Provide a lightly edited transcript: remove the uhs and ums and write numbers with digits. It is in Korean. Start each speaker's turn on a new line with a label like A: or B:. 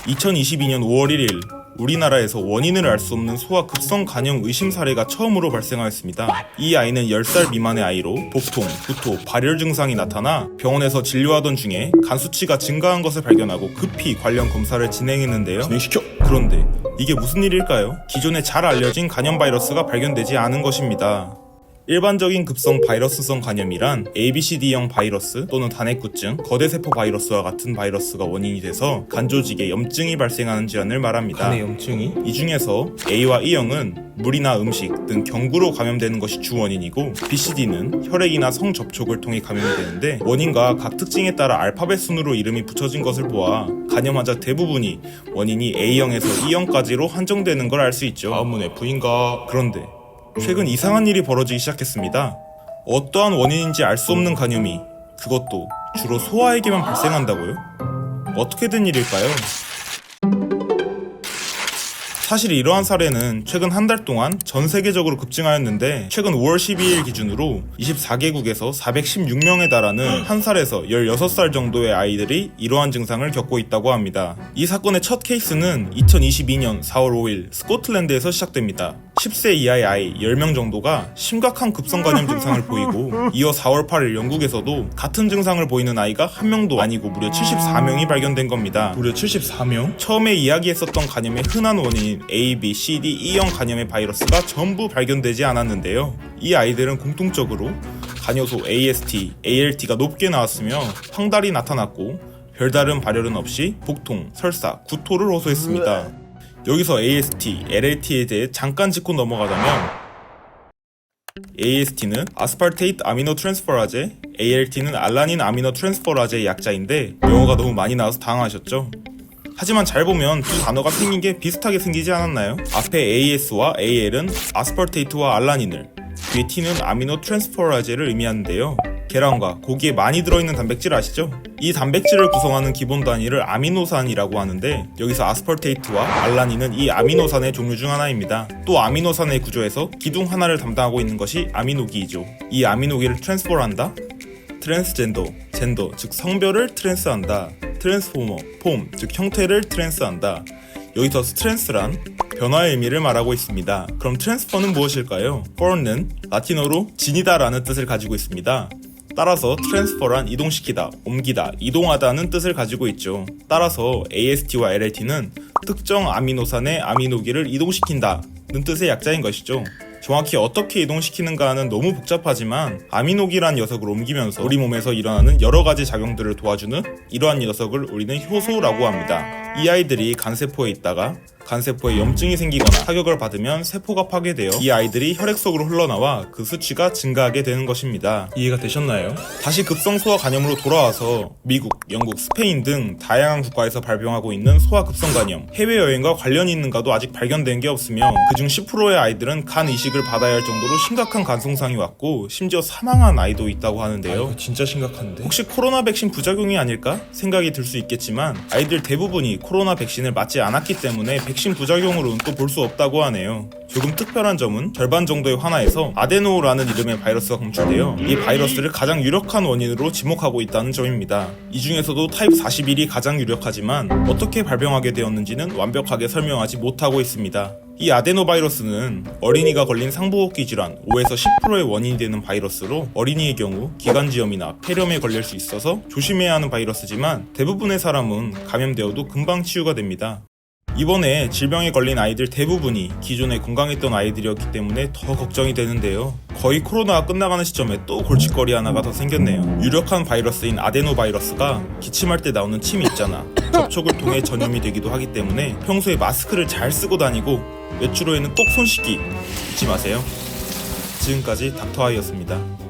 A: 2022년 5월 1일 우리나라에서 원인을 알 수 없는 소아 급성 간염 의심 사례가 처음으로 발생하였습니다. 이 아이는 10살 미만의 아이로 복통, 구토, 발열 증상이 나타나 병원에서 진료하던 중에 간 수치가 증가한 것을 발견하고 급히 관련 검사를 진행했는데요. 그런데 이게 무슨 일일까요? 기존에 잘 알려진 간염 바이러스가 발견되지 않은 것입니다. 일반적인 급성 바이러스성 간염이란 ABCD형 바이러스 또는 단핵구증, 거대세포 바이러스와 같은 바이러스가 원인이 돼서 간 조직에 염증이 발생하는 질환을 말합니다.
B: 간에 염증이?
A: 이 중에서 A와 E형은 물이나 음식 등 경구로 감염되는 것이 주 원인이고, BCD는 혈액이나 성 접촉을 통해 감염이 되는데 원인과 각 특징에 따라 알파벳 순으로 이름이 붙여진 것을 보아 간염 환자 대부분이 원인이 A형에서 E형까지로 한정되는 걸 알 수 있죠.
B: 다음은 F인가?
A: 그런데 최근 이상한 일이 벌어지기 시작했습니다. 어떠한 원인인지 알 수 없는 간염이, 그것도 주로 소아에게만 발생한다고요? 어떻게 된 일일까요? 사실 이러한 사례는 최근 한 달 동안 전 세계적으로 급증하였는데, 최근 5월 12일 기준으로 24개국에서 416명에 달하는 1살에서 16살 정도의 아이들이 이러한 증상을 겪고 있다고 합니다. 이 사건의 첫 케이스는 2022년 4월 5일 스코틀랜드에서 시작됩니다. 10세 이하의 아이 10명 정도가 심각한 급성간염 증상을 보이고, 이어 4월 8일 영국에서도 같은 증상을 보이는 아이가 한 명도 아니고 무려 74명이 발견된 겁니다.
B: 무려 74명?
A: 처음에 이야기했었던 간염의 흔한 원인인 A, B, C, D, E형 간염의 바이러스가 전부 발견되지 않았는데요. 이 아이들은 공통적으로 간효소 AST, ALT가 높게 나왔으며 황달이 나타났고, 별다른 발열은 없이 복통, 설사, 구토를 호소했습니다. 여기서 AST, LLT에 대해 잠깐 짚고 넘어가자면, AST는 아스파르테이트 아미노 트랜스퍼라제, ALT는 알라닌 아미노 트랜스퍼라제의 약자인데 영어가 너무 많이 나와서 당황하셨죠? 하지만 잘 보면 두 단어가 생긴 게 비슷하게 생기지 않았나요? 앞에 AS와 AL은 아스파르테이트와 알라닌을, 뒤에 T는 아미노 트랜스퍼라제를 의미하는데요. 계란과 고기에 많이 들어있는 단백질 아시죠? 이 단백질을 구성하는 기본 단위를 아미노산이라고 하는데, 여기서 아스파르테이트와 알라닌은 이 아미노산의 종류 중 하나입니다. 또 아미노산의 구조에서 기둥 하나를 담당하고 있는 것이 아미노기이죠. 이 아미노기를 트랜스퍼한다? 트랜스젠더, 젠더, 즉 성별을 트랜스한다. 트랜스포머, 폼, 즉 형태를 트랜스한다. 여기서 스트랜스란 변화의 의미를 말하고 있습니다. 그럼 트랜스퍼는 무엇일까요? for는 라틴어로 진이다라는 뜻을 가지고 있습니다. 따라서 트랜스퍼란 이동시키다, 옮기다, 이동하다는 뜻을 가지고 있죠. 따라서 AST와 LLT는 특정 아미노산의 아미노기를 이동시킨다는 뜻의 약자인 것이죠. 정확히 어떻게 이동시키는가는 너무 복잡하지만, 아미노기란 녀석을 옮기면서 우리 몸에서 일어나는 여러가지 작용들을 도와주는 이러한 녀석을 우리는 효소라고 합니다. 이 아이들이 간세포에 있다가 간세포에 염증이 생기거나 타격을 받으면 세포가 파괴되어 이 아이들이 혈액 속으로 흘러나와 그 수치가 증가하게 되는 것입니다.
B: 이해가 되셨나요?
A: 다시 급성 소아 간염으로 돌아와서 미국, 영국, 스페인 등 다양한 국가에서 발병하고 있는 소아 급성 간염, 해외여행과 관련이 있는가도 아직 발견된 게 없으며, 그중 10%의 아이들은 간 이식을 받아야 할 정도로 심각한 간 손상이 왔고 심지어 사망한 아이도 있다고 하는데요.
B: 이거 진짜 심각한데?
A: 혹시 코로나 백신 부작용이 아닐까 생각이 들 수 있겠지만, 아이들 대부분이 코로나 백신을 맞지 않았기 때문에 백신 부작용으로는 또 볼 수 없다고 하네요. 조금 특별한 점은 절반 정도의 환아에서 아데노라는 이름의 바이러스가 검출되어 이 바이러스를 가장 유력한 원인으로 지목하고 있다는 점입니다. 이 중에서도 타입 41이 가장 유력하지만 어떻게 발병하게 되었는지는 완벽하게 설명하지 못하고 있습니다. 이 아데노바이러스는 어린이가 걸린 상부호흡기 질환 5에서 10%의 원인이 되는 바이러스로, 어린이의 경우 기관지염이나 폐렴에 걸릴 수 있어서 조심해야 하는 바이러스지만, 대부분의 사람은 감염되어도 금방 치유가 됩니다. 이번에 질병에 걸린 아이들 대부분이 기존에 건강했던 아이들이었기 때문에 더 걱정이 되는데요. 거의 코로나가 끝나가는 시점에 또 골칫거리 하나가 더 생겼네요. 유력한 바이러스인 아데노바이러스가 기침할 때 나오는 침이 있잖아. 접촉을 통해 전염이 되기도 하기 때문에 평소에 마스크를 잘 쓰고 다니고 외출 후에는 꼭 손 씻기 잊지 마세요. 지금까지 닥터아이였습니다.